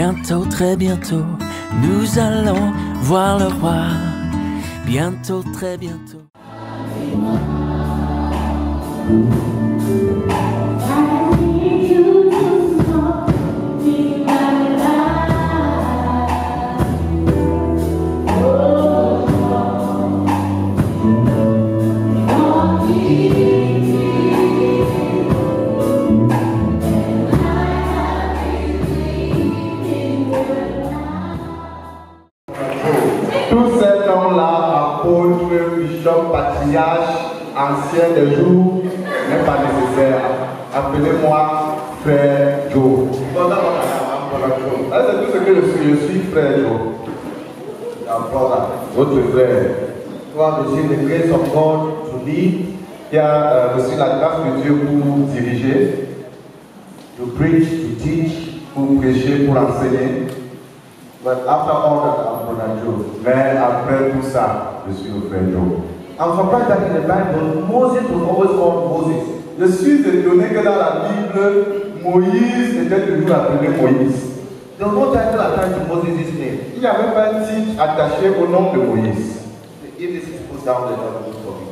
Bientôt, très bientôt, nous allons voir le roi. Bientôt, très bientôt. Tous ces noms-là, apôtres, bishop, patriarche, ancien des jours, n'est pas nécessaire. Appelez-moi Frère Joe. C'est tout ce que je suis Frère Joe. Votre frère. Toi, je suis le Grace of God to lead, qui a reçu la grâce de Dieu pour diriger, to preach, to teach, pour prêcher, pour enseigner. But after all that, I'm Brother Joe. Mais après tout ça, je suis le Frère Joe. I'm surprised that in the Bible, Moses was always called Moses. Je suis étonné que dans la Bible, Moïse était toujours appelé Moïse. There was no title attached to Moses' name. Il n'y avait pas un titre attaché au nom de Moïse. If this is put down, then I'll for me.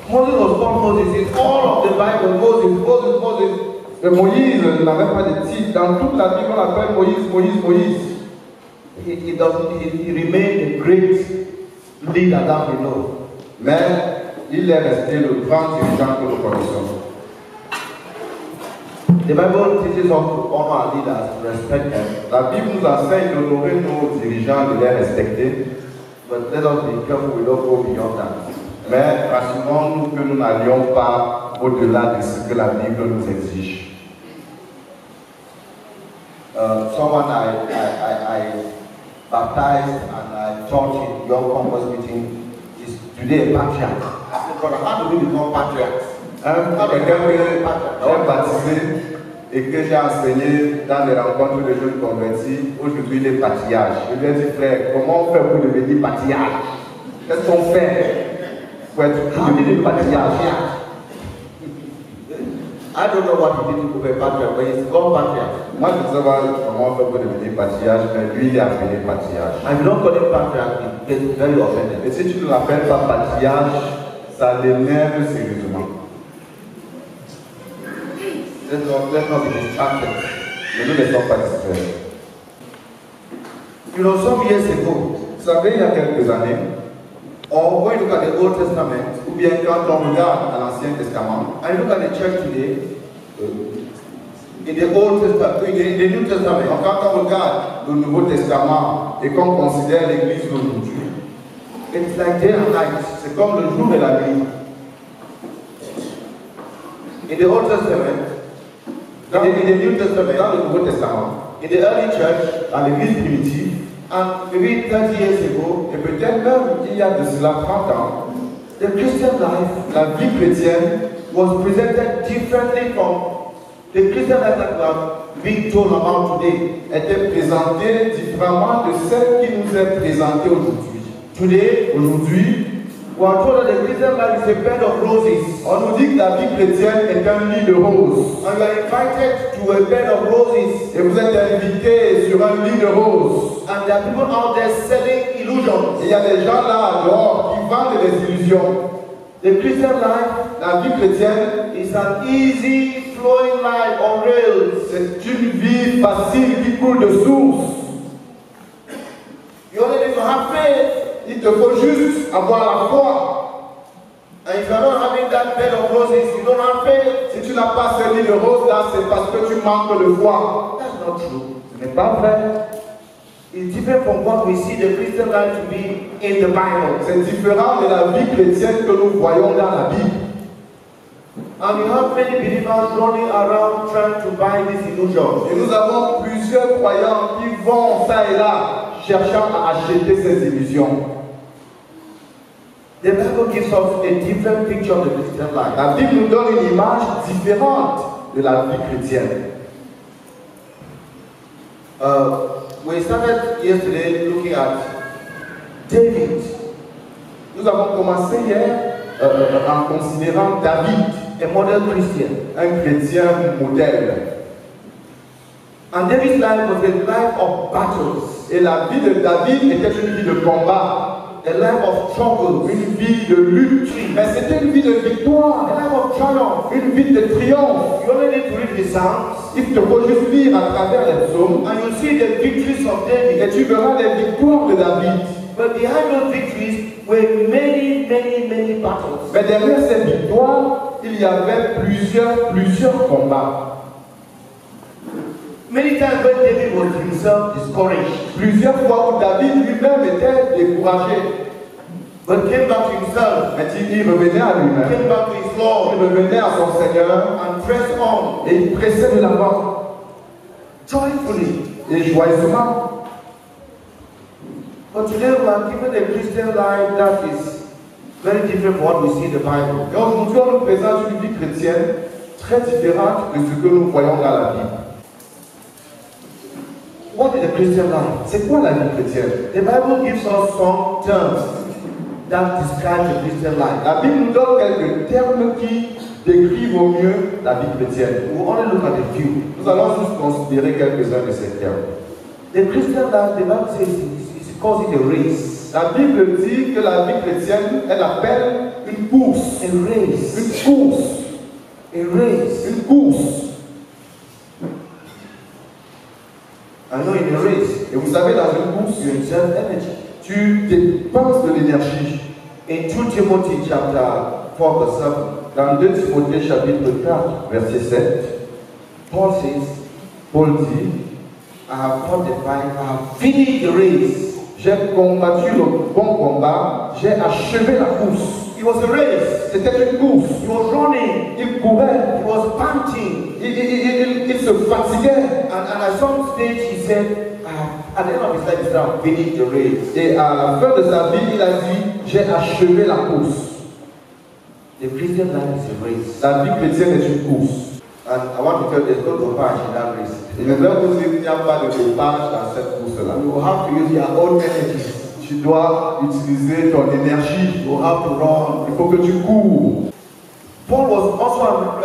Moses was called Moses in all of the Bible. Moses. Et Moïse n'avait pas de titre. Dans toute la Bible, on l'appelle Moïse. He remained a great leader down below. Mais il est resté le grand dirigeant que nous connaissons. The Bible teaches us to honor our leaders, to respect them. La Bible nous enseigne d'honorer nos dirigeants, de les respecter. But let us be careful, we don't go beyond that. Mais rassurons-nous que nous n'allions pas au-delà de ce que la Bible nous exige. Someone I baptized and I taught in young converts meeting is today a patriarch. I said, brother, how do we become patriarchs? Quelqu'un que j'ai baptisé et que j'ai enseigné dans les rencontres de jeunes convertis, aujourd'hui il est patriarche. Je lui ai dit, frère, comment on fait pour devenir patriarche? Qu'est-ce qu'on fait pour devenir patriarche? I don't know what he did to be a patriarch, but he's called patriarch. Moi, je ne sais pas comment on fait pour devenir patriarche, mais lui, il est appelé patriarche. And if you don't call him patriarch, he gets very offended. Et si tu ne l'appelles pas patriarche, ça l'énerve sérieusement. Let's not be distracted. Ne nous laissons pas distraire. You know, some years ago, vous savez, il y a quelques années, or when you look at the Old Testament, ou bien quand on regarde à l'Ancien Testament, and look at the church today, in the Old Testament, in the New Testament, quand on regarde le Nouveau Testament et qu'on considère l'Église d'aujourd'hui, it's like day and night, c'est comme le jour et la nuit. In the Old Testament, in the New Testament, dans le Nouveau Testament, in the early church, dans l'Église primitive, and maybe 30 years ago, et peut-être même il y a de cela 30 ans, the Christian life, la vie chrétienne, was presented differently from the Christian life that we are being told about today. Était présentée différemment de celle qui nous est présentée aujourd'hui. Today, aujourd'hui, we are told that the Christian life is a bed of roses. On nous dit que la vie chrétienne est un lit de roses. And you are invited to a bed of roses. Et vous êtes invité sur un lit de roses. And there are people out there selling illusions. Et il y a des gens là dehors qui vendent des illusions. The Christian life, la vie chrétienne, is an easy flowing life on rails. C'est une vie facile qui coule de source. You only need to have faith. Il te faut juste avoir la foi. And if you are not having that bed of roses, you don't have faith. Si tu n'as pas ce lit de roses là, c'est parce que tu manques de foi. That's not true. Ce n'est pas vrai. It's different from what we see the Christian life to be in the Bible. C'est différent de la vie chrétienne que nous voyons dans la Bible. And you have many believers running around trying to buy these illusions. Et nous avons plusieurs croyants qui vont ça et là cherchant à acheter ces illusions. The Bible gives us a different picture of the Christian life. La Bible nous donne une image différente de la vie chrétienne. We started yesterday looking at David. Nous avons commencé hier en considérant David, a model Christian, un chrétien modèle. And David's life was a life of battles. Et la vie de David était une vie de combat. A life of struggles. Une vie de lutte. Mais c'était une vie de victoire. A life of triumph. Une vie de triomphe. You only need to read the Psalms. Il te faut juste lire à travers les psaumes. And you see the victories of David. Et tu verras les victoires de David. But behind those victories were many battles. Mais derrière ces victoires, il y avait plusieurs combats. Many times when David was himself discouraged. Plusieurs fois où David lui-même était découragé. But came back to himself. Mais il revenait à lui-même. Came back to his Lord. Il revenait à son Seigneur. And pressed on. Et il pressait de l'avant. Joyfully. Et joyeusement. But today we are given a Christian life that is very different from what we see in the Bible. Et aujourd'hui on nous présente une vie chrétienne très différente de ce que nous voyons dans la Bible. What is a Christian life? C'est quoi la vie chrétienne? The Bible gives us some terms that describe the Christian life. La Bible nous donne quelques termes qui décrivent au mieux la vie chrétienne. We will only look at a few. Nous allons juste considérer quelques-uns de ces termes. The Christian life, the Bible says, it calls it a race. La Bible dit que la vie chrétienne, elle appelle une course. A race. Une course. A race. Une course. I know in a race. Et vous savez, dans une course, you exert energy. Tu dépenses de l'énergie. In 2 Timothy chapter 4 verse 7. Dans 2 Timothée chapitre 4 verset 7. Paul dit, I have fought the fight, I have finished the race. J'ai combattu le bon combat, j'ai achevé la course. It was a race. C'était une course. He was running. Il courait. He was panting. Il se fatiguait. And at some stage he said, at the end of his life, he said, I finished the race. Et à la fin de sa vie, il a dit, j'ai achevé la course. The Christian life is a race. La vie chrétienne est une course. And I want to tell you, there's no dopage in that race. Et je vais vous dire qu'il n'y a pas de dopage dans cette course-là. You have to use your own energy. Tu dois utiliser ton énergie. You have to run. Il faut que tu cours. Paul was also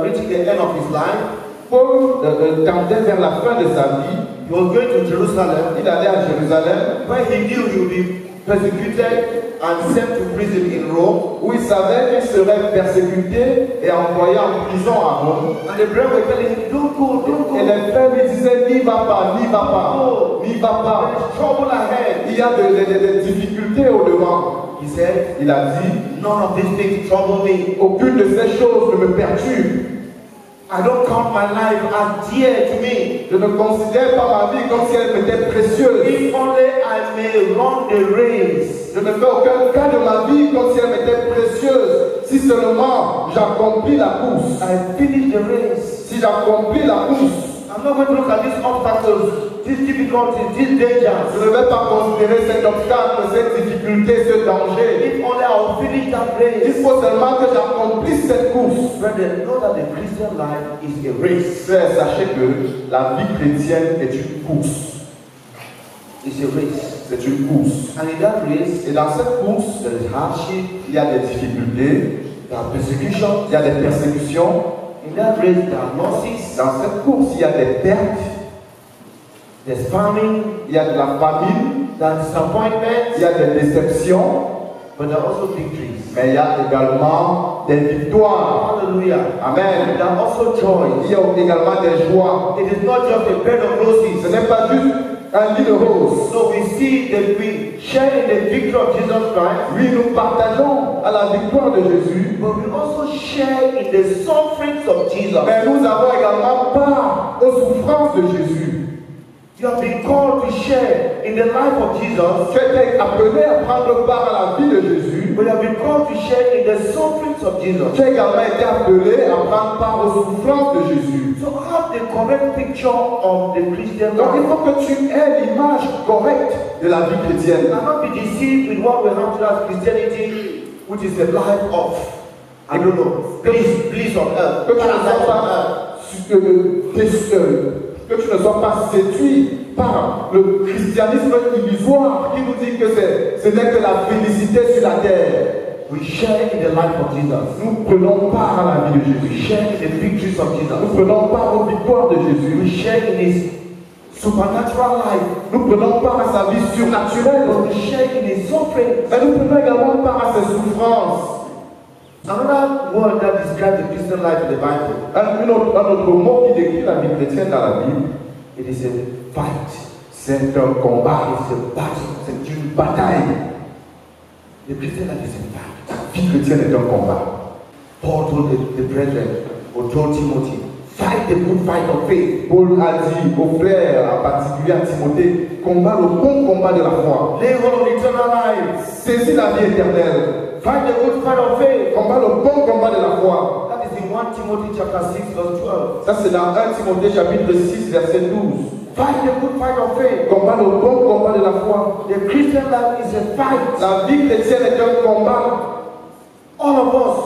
reaching the end of his life. Paul tendait vers la fin de sa vie. He was going to Jerusalem. Il allait à Jérusalem. Where he knew he would be persecuted and sent to prison in Rome. Où il savait qu'il serait persécuté et envoyé en prison à Rome. And the brethren were telling him, don't go, don't go. Et les frères lui disaient, n'y va pas, n'y va pas, n'y va pas. There is trouble ahead. Il y a des difficultés au devant. He said, il a dit, none of these things trouble me. Aucune de ces choses ne me perturbe. I don't count my life as dear to me. Je ne considère pas ma vie comme si elle m'était précieuse. If only I may run the race. Je ne fais aucun cas de ma vie comme si elle m'était précieuse. Si seulement j'accomplis la course. I finish the race. Si j'accomplis la course. I'm not going to look at these obstacles, these difficulties, these dangers. Je ne vais pas considérer cet obstacle, cette difficulté, ce danger. If only I will finish that race. Il faut seulement que j'accomplisse cette course. Brother, know that the Christian life is a race. Frère, sachez que la vie chrétienne est une course. It's a race. C'est une course. And in that race, et dans cette course, there is hardship. Il y a des difficultés. There are persecution. Il y a des persécutions. In that race, there are losses. Dans cette course, il y a des pertes. There's famine. Il y a de la famine. There's disappointment. Il y a des déceptions. But there are also victories. Mais il y a également des victoires. Hallelujah. Amen. There are also joy. Il y a également des joies. It is not just a bed of roses. Ce n'est pas juste un lit de roses. So we see that we share in the victory of Jesus Christ. Oui, nous partageons à la victoire de Jésus. But we also share in the sufferings of Jesus. Mais nous avons également part aux souffrances de Jésus. You have been called to share in the life of Jesus. Tu as été appelé à prendre part à la vie de Jésus. But you have been called to share in the sufferings of Jesus. Tu as également été appelé à prendre part aux souffrances de Jésus. So have the correct picture of the Christian life. Donc il faut que tu aies l'image correcte de la vie chrétienne. And not be deceived with what we have to as Christianity, which is a life of, I don't know, bliss on earth. Que tu ne sois pas que tu ne sois pas séduit par le christianisme illusoire qui nous dit que ce n'est que la félicité sur la terre. We share in the life of Jesus. Nous prenons part à la vie de Jésus. We share in the victories of Jesus. Nous prenons part aux victoires de Jésus. We share in his supernatural life. Nous prenons part à sa vie surnaturelle. We share in his suffering. Mais nous prenons également part à ses souffrances. Another word that describes the Christian life in the Bible. Un autre mot qui décrit la vie chrétienne dans la Bible. It is a fight. C'est un combat. It's a battle. C'est une bataille. The Christian life is a fight. La vie chrétienne est un combat. Paul told the brethren, or told Timothy, fight the good fight of faith. Paul a dit aux frères, en particulier à Timothée, combat le bon combat de la foi. Lay hold of eternal life. Saisis la vie éternelle. Fight the good fight of faith. Combat le bon combat de la foi. That is in 1 Timothy chapter 6 verse 12. Ça c'est dans 1 Timothée chapitre 6 verset 12. Fight the good fight of faith. Combat le bon combat de la foi. The Christian life is a fight. La vie chrétienne est un combat. All of us,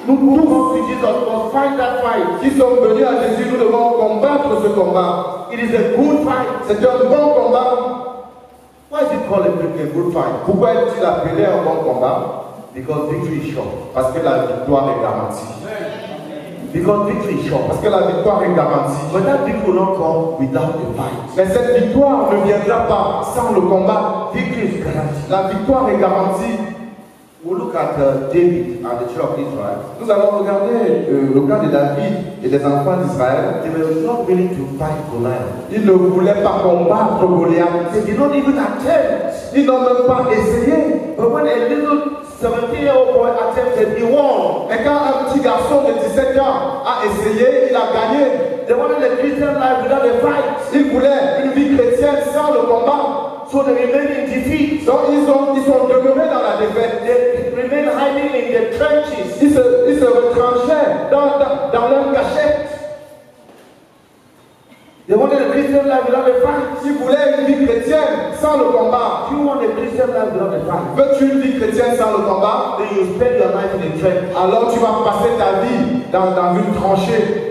nous tous qui Jesus must fight that fight. Qui sommes venus à Jésus, nous devons combattre ce combat. It is a good fight. C'est un bon combat. Why is it called a good fight? Pourquoi est-il appelé un bon combat? Because victory is sure. Parce que la victoire est garantie. Because victory is sure. Parce que la victoire est garantie. But that victory will not come without the fight. Mais cette victoire ne viendra pas sans le combat. Victory is guaranteed. La victoire est garantie. We look at David and the children of Israel. Nous allons regarder le cas de David et des enfants d'Israël. They were not willing to fight Goliath. Ils ne voulaient pas combattre Goliath. They did not even attempt. Ils n'ont même pas essayé. But when a little 17-year-old boy attempted, he won. Et quand un petit garçon de 17 ans a essayé, il a gagné. They wanted a Christian life without a fight. Ils voulaient une vie chrétienne sans le combat. So they remained in defeat. Donc ils sont demeurés dans la défaite. They remained hiding in the trenches. Ils se retranchaient dans leur cachette. They wanted a Christian life without a fight. Ils voulaient une vie chrétienne sans le combat. You want a Christian life without a fight? Veux-tu une vie chrétienne sans le combat? Then you spend your life in a trench. Alors tu vas passer ta vie dans une tranchée.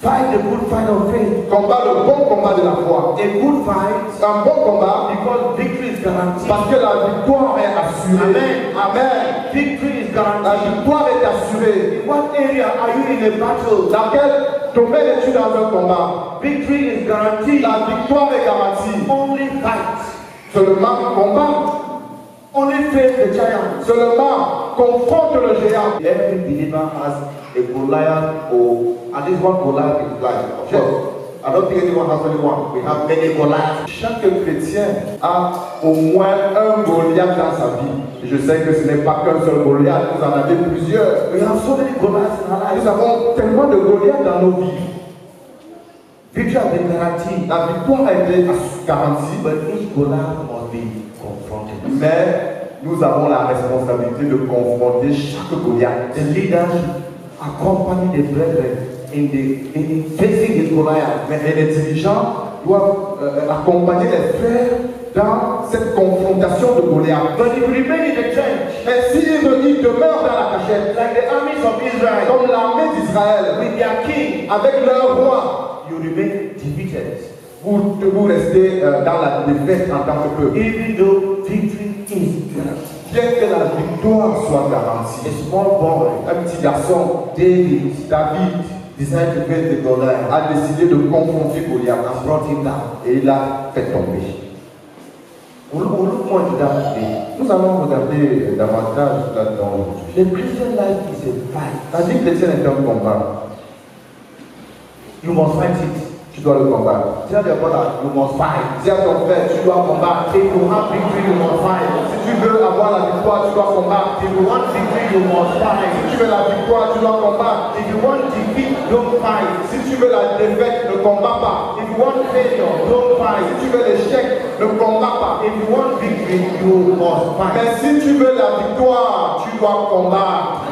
Fight the good fight of faith. Combat le bon combat de la foi. A good fight. Un bon combat. Because victory is guaranteed. Parce que la victoire est assurée. Amen. Amen. Victory is guaranteed. La victoire est assurée. In what area are you in a battle? Dans quel domaine es-tu dans un combat? Victory is guaranteed. La victoire est garantie. Only fight. Seulement combat. Only face the giant. Seulement confronte le géant. Every believer has a Goliath or at least one Goliath in his life. Of course, I don't think anyone has only one. We have many Goliaths. Chaque chrétien a au moins un Goliath dans sa vie. Et je sais que ce n'est pas qu'un seul Goliath, vous en avez plusieurs. We have so many Goliaths in our lives. Nous avons tellement de Goliaths dans nos vies. Victory has been guaranteed. La victoire a été garantie. But each Goliath must be confronted. Mais nous avons la responsabilité de confronter chaque Goliath. The leaders accompany the brethren in facing this Goliath. Mais les dirigeants doivent accompagner les frères dans cette confrontation de Goliath. But if you remain in the trench, mais s'ils demeurent dans la cachette, like the armies of Israel, comme l'armée d'Israël, with their king, avec leur roi, you remain defeated. Vous restez dans la défaite en tant que peuple. Even though victory is guaranteed. Bien que la victoire soit garantie. A small boy, un petit garçon, David, decided to face the Goliath, a décidé de confronter Goliath and brought him down. Et il l'a fait tomber. Nous allons regarder davantage là-dedans. The Christian life is a fight. La vie chrétienne est un combat. You must fight it. Tu dois le combattre. Tell your brother, you must fight. Dis à ton frère, tu dois combattre. If you have victory, you must fight. Si tu veux avoir la victoire, tu dois combattre. If you want victory, you must fight. Si tu veux la victoire, tu dois combattre. If you want defeat, don't fight. Si tu veux la défaite, ne combats pas. If you want failure, don't fight. Si tu veux l'échec, ne combats pas. If you want victory, you must fight. Mais si tu veux la victoire, tu dois combattre.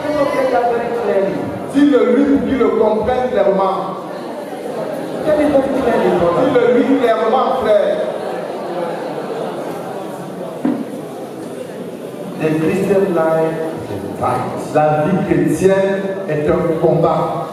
Dis-le lui pour qu'il le comprenne clairement. Dis-le lui clairement, frère. The Christian life is a fight. La vie chrétienne est un combat.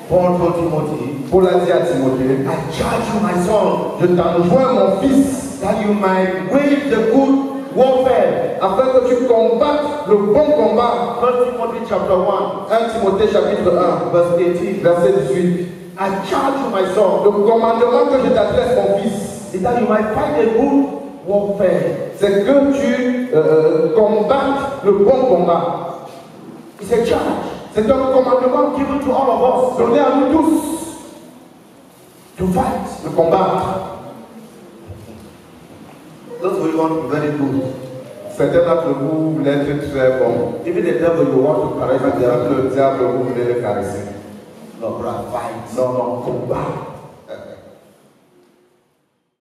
Paul told Timothy, Paul a dit à Timothée, I charge you, my son, je t'enjoins mon fils, that you might wage the good warfare, afin que tu combattes le bon combat. 1 Timothy chapter 1, 1 Timothée chapitre 1, verse 18, verset 18. I charge you, my son, le commandement que je t'adresse, mon fils, is that you might fight a good warfare. C'est que tu combattes le bon combat. It's a charge. C'est un commandement given to all of us, donné à nous tous, to fight, de combattre. Those who want to be very good. Certains d'entre vous voulaient être très bons. Even the devil, you want to caress the devil. Le diable, vous voulez le caresser. No, brother, fight. Non, non, combat.